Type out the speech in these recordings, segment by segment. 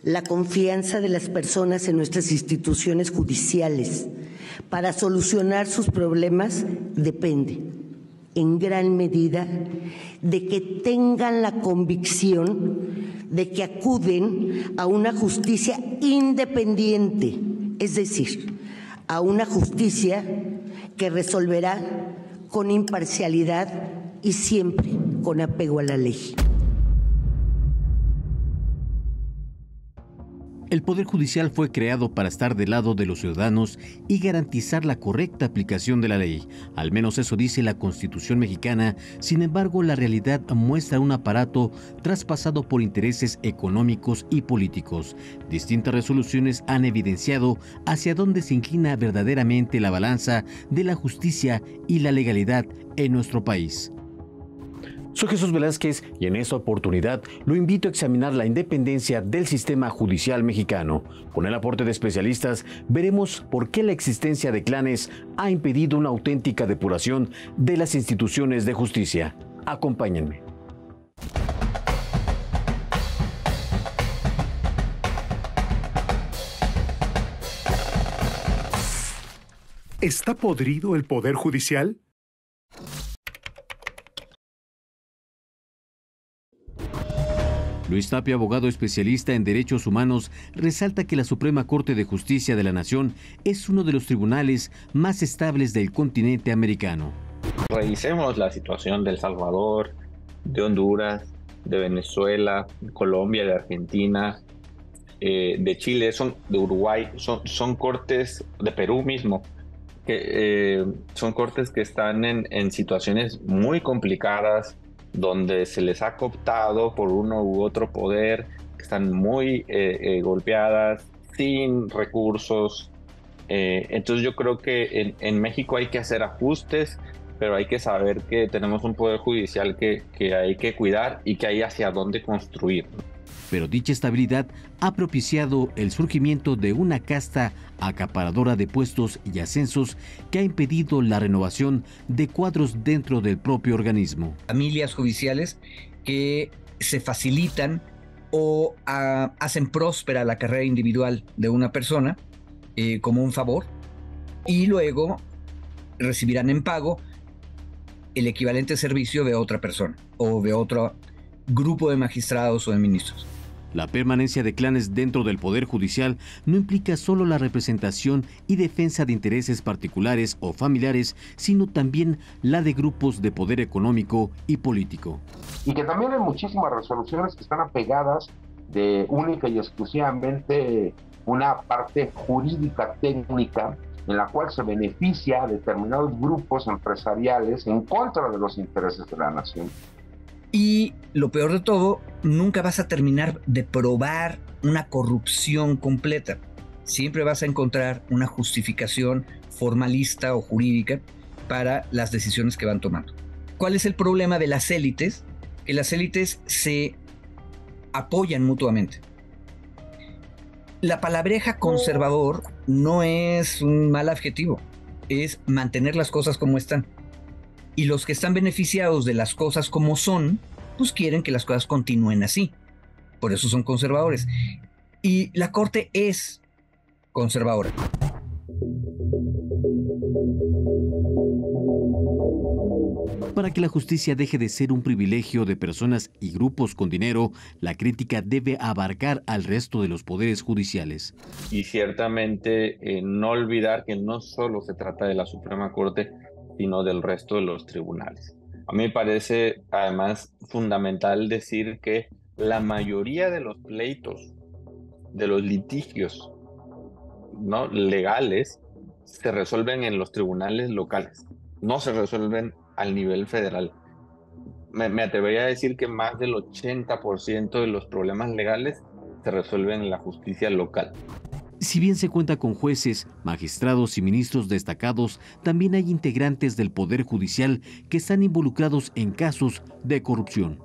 La confianza de las personas en nuestras instituciones judiciales para solucionar sus problemas depende, en gran medida, de que tengan la convicción de que acuden a una justicia independiente, es decir, a una justicia que resolverá con imparcialidad y siempre con apego a la ley. El Poder Judicial fue creado para estar del lado de los ciudadanos y garantizar la correcta aplicación de la ley. Al menos eso dice la Constitución mexicana. Sin embargo, la realidad muestra un aparato traspasado por intereses económicos y políticos. Distintas resoluciones han evidenciado hacia dónde se inclina verdaderamente la balanza de la justicia y la legalidad en nuestro país. Soy Jesús Velázquez y en esta oportunidad lo invito a examinar la independencia del sistema judicial mexicano. Con el aporte de especialistas veremos por qué la existencia de clanes ha impedido una auténtica depuración de las instituciones de justicia. Acompáñenme. ¿Está podrido el Poder Judicial? Luis Tapia, abogado especialista en derechos humanos, resalta que la Suprema Corte de Justicia de la Nación es uno de los tribunales más estables del continente americano. Revisemos la situación de El Salvador, de Honduras, de Venezuela, de Colombia, de Argentina, de Chile, de Uruguay, son cortes de Perú mismo, que son cortes que están en situaciones muy complicadas, donde se les ha cooptado por uno u otro poder, que están muy golpeadas, sin recursos. Entonces yo creo que en México hay que hacer ajustes, pero hay que saber que tenemos un poder judicial que hay que cuidar y que hay hacia dónde construir. Pero dicha estabilidad ha propiciado el surgimiento de una casta acaparadora de puestos y ascensos que ha impedido la renovación de cuadros dentro del propio organismo. Familias judiciales que se facilitan o hacen próspera la carrera individual de una persona como un favor, y luego recibirán en pago el equivalente servicio de otra persona o de otro grupo de magistrados o de ministros. La permanencia de clanes dentro del Poder Judicial no implica solo la representación y defensa de intereses particulares o familiares, sino también la de grupos de poder económico y político. Y que también hay muchísimas resoluciones que están apegadas de única y exclusivamente una parte jurídica técnica en la cual se beneficia a determinados grupos empresariales en contra de los intereses de la nación. Y lo peor de todo, nunca vas a terminar de probar una corrupción completa. Siempre vas a encontrar una justificación formalista o jurídica para las decisiones que van tomando. ¿Cuál es el problema de las élites? Que las élites se apoyan mutuamente. La palabreja conservador no es un mal adjetivo, es mantener las cosas como están. Y los que están beneficiados de las cosas como son, pues quieren que las cosas continúen así. Por eso son conservadores. Y la Corte es conservadora. Para que la justicia deje de ser un privilegio de personas y grupos con dinero, la crítica debe abarcar al resto de los poderes judiciales. Y ciertamente no olvidar que no solo se trata de la Suprema Corte, sino del resto de los tribunales. A mí me parece además fundamental decir que la mayoría de los pleitos, de los litigios, ¿no?, legales, se resuelven en los tribunales locales, no se resuelven al nivel federal. Me atrevería a decir que más del 80% de los problemas legales se resuelven en la justicia local. Si bien se cuenta con jueces, magistrados y ministros destacados, también hay integrantes del Poder Judicial que están involucrados en casos de corrupción.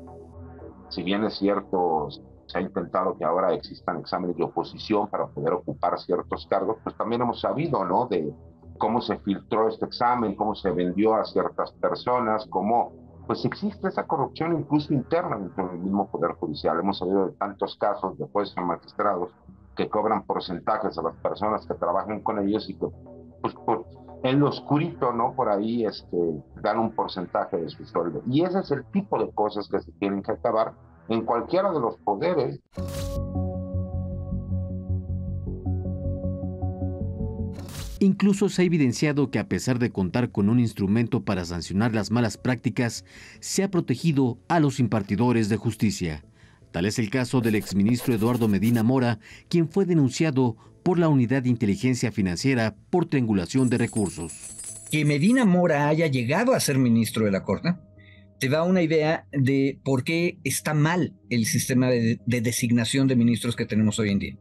Si bien es cierto, se ha intentado que ahora existan exámenes de oposición para poder ocupar ciertos cargos, pues también hemos sabido, ¿no?, de cómo se filtró este examen, cómo se vendió a ciertas personas, cómo pues existe esa corrupción incluso interna dentro del mismo Poder Judicial. Hemos sabido de tantos casos de jueces y magistrados que cobran porcentajes a las personas que trabajan con ellos y que, pues, en lo oscurito, ¿no? Por ahí dan un porcentaje de su sueldo. Y ese es el tipo de cosas que se tienen que acabar en cualquiera de los poderes. Incluso se ha evidenciado que a pesar de contar con un instrumento para sancionar las malas prácticas, se ha protegido a los impartidores de justicia. Tal es el caso del exministro Eduardo Medina Mora, quien fue denunciado por la Unidad de Inteligencia Financiera por triangulación de recursos. Que Medina Mora haya llegado a ser ministro de la Corte te da una idea de por qué está mal el sistema de designación de ministros que tenemos hoy en día.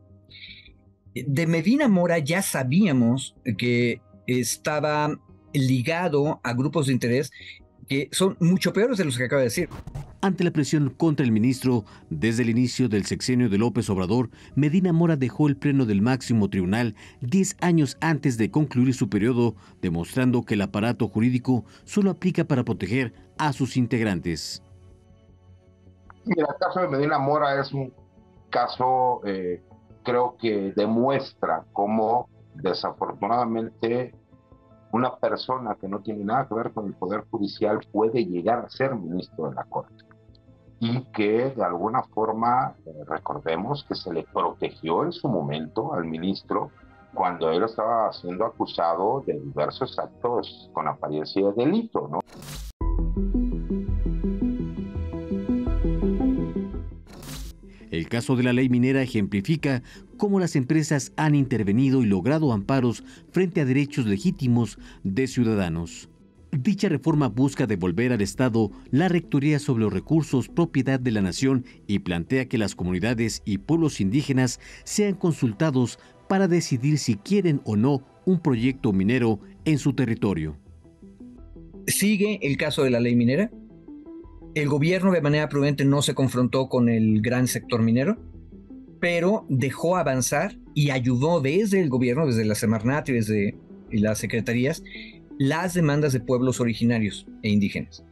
De Medina Mora ya sabíamos que estaba ligado a grupos de interés que son mucho peores de los que acaba de decir. Ante la presión contra el ministro, desde el inicio del sexenio de López Obrador, Medina Mora dejó el pleno del máximo tribunal 10 años antes de concluir su periodo, demostrando que el aparato jurídico solo aplica para proteger a sus integrantes. Mira, el caso de Medina Mora es un caso, creo que demuestra cómo desafortunadamente una persona que no tiene nada que ver con el Poder Judicial puede llegar a ser ministro de la Corte. Y que de alguna forma, recordemos que se le protegió en su momento al ministro cuando él estaba siendo acusado de diversos actos con apariencia de delito, ¿no? El caso de la ley minera ejemplifica cómo las empresas han intervenido y logrado amparos frente a derechos legítimos de ciudadanos. Dicha reforma busca devolver al Estado la rectoría sobre los recursos propiedad de la nación y plantea que las comunidades y pueblos indígenas sean consultados para decidir si quieren o no un proyecto minero en su territorio. Sigue el caso de la ley minera. El gobierno de manera prudente no se confrontó con el gran sector minero, pero dejó avanzar y ayudó desde el gobierno, desde la Semarnat y desde las secretarías, las demandas de pueblos originarios e indígenas.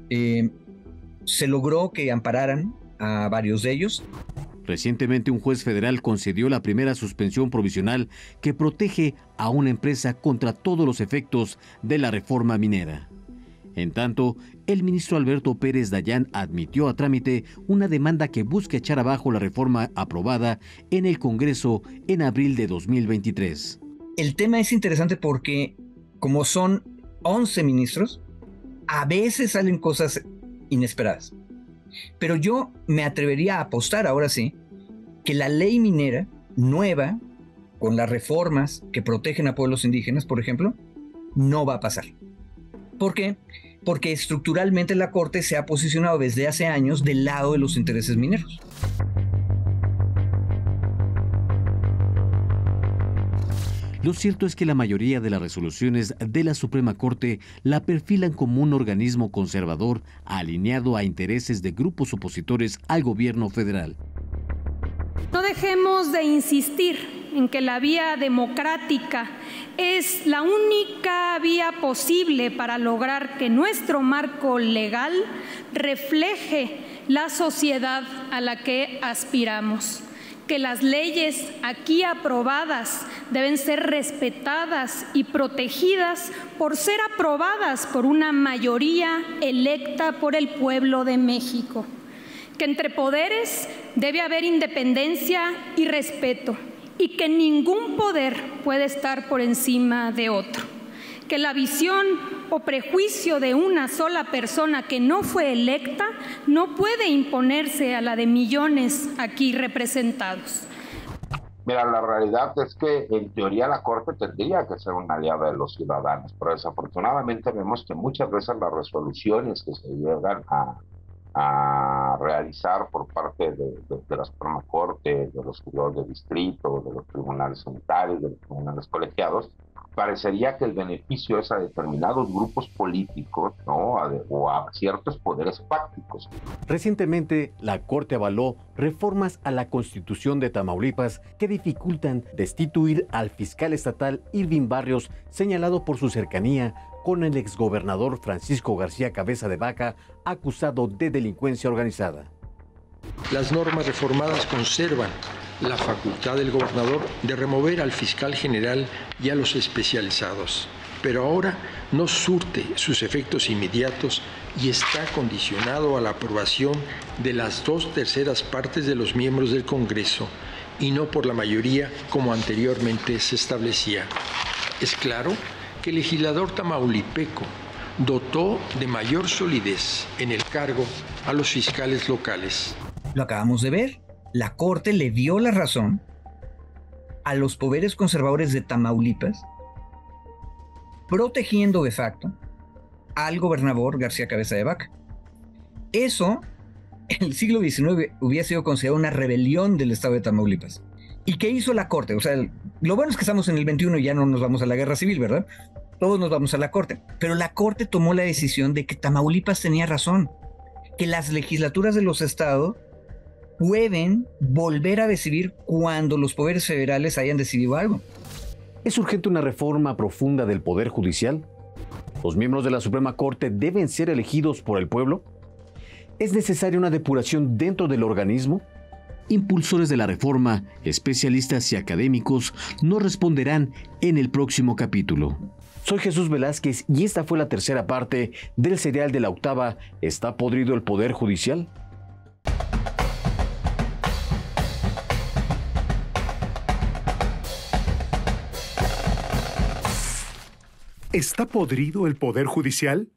Se logró que ampararan a varios de ellos. Recientemente un juez federal concedió la primera suspensión provisional que protege a una empresa contra todos los efectos de la reforma minera. En tanto, el ministro Alberto Pérez Dayán admitió a trámite una demanda que busca echar abajo la reforma aprobada en el Congreso en abril de 2023. El tema es interesante porque, como son 11 ministros, a veces salen cosas inesperadas. Pero yo me atrevería a apostar, ahora sí, que la ley minera nueva, con las reformas que protegen a pueblos indígenas, por ejemplo, no va a pasar. ¿Por qué? Porque estructuralmente la Corte se ha posicionado desde hace años del lado de los intereses mineros. Lo cierto es que la mayoría de las resoluciones de la Suprema Corte la perfilan como un organismo conservador alineado a intereses de grupos opositores al gobierno federal. No dejemos de insistir en que la vía democrática es la única vía posible para lograr que nuestro marco legal refleje la sociedad a la que aspiramos, que las leyes aquí aprobadas deben ser respetadas y protegidas por ser aprobadas por una mayoría electa por el pueblo de México, que entre poderes debe haber independencia y respeto, y que ningún poder puede estar por encima de otro, que la visión o prejuicio de una sola persona que no fue electa no puede imponerse a la de millones aquí representados. Mira, la realidad es que en teoría la Corte tendría que ser una aliada de los ciudadanos, pero desafortunadamente vemos que muchas veces las resoluciones que se llegan a realizar por parte de la Suprema Corte, de los juzgados de distrito, de los tribunales sanitarios, de los tribunales colegiados, parecería que el beneficio es a determinados grupos políticos, ¿no? O a ciertos poderes fácticos. Recientemente, la Corte avaló reformas a la Constitución de Tamaulipas que dificultan destituir al fiscal estatal Irving Barrios, señalado por su cercanía con el exgobernador Francisco García Cabeza de Vaca, acusado de delincuencia organizada. Las normas reformadas conservan la facultad del gobernador de remover al fiscal general y a los especializados, pero ahora no surte sus efectos inmediatos y está condicionado a la aprobación de las 2/3 partes de los miembros del Congreso y no por la mayoría como anteriormente se establecía. Es claro que el legislador tamaulipeco dotó de mayor solidez en el cargo a los fiscales locales. Lo acabamos de ver. La Corte le dio la razón a los poderes conservadores de Tamaulipas, protegiendo de facto al gobernador García Cabeza de Vaca. Eso, en el siglo XIX, hubiera sido considerado una rebelión del estado de Tamaulipas. ¿Y qué hizo la Corte? O sea, lo bueno es que estamos en el 21 y ya no nos vamos a la guerra civil, ¿verdad? Todos nos vamos a la Corte. Pero la Corte tomó la decisión de que Tamaulipas tenía razón, que las legislaturas de los estados pueden volver a decidir cuando los poderes federales hayan decidido algo. ¿Es urgente una reforma profunda del Poder Judicial? ¿Los miembros de la Suprema Corte deben ser elegidos por el pueblo? ¿Es necesaria una depuración dentro del organismo? Impulsores de la reforma, especialistas y académicos nos responderán en el próximo capítulo. Soy Jesús Velázquez y esta fue la tercera parte del serial de la octava ¿Está podrido el Poder Judicial? ¿Está podrido el Poder Judicial?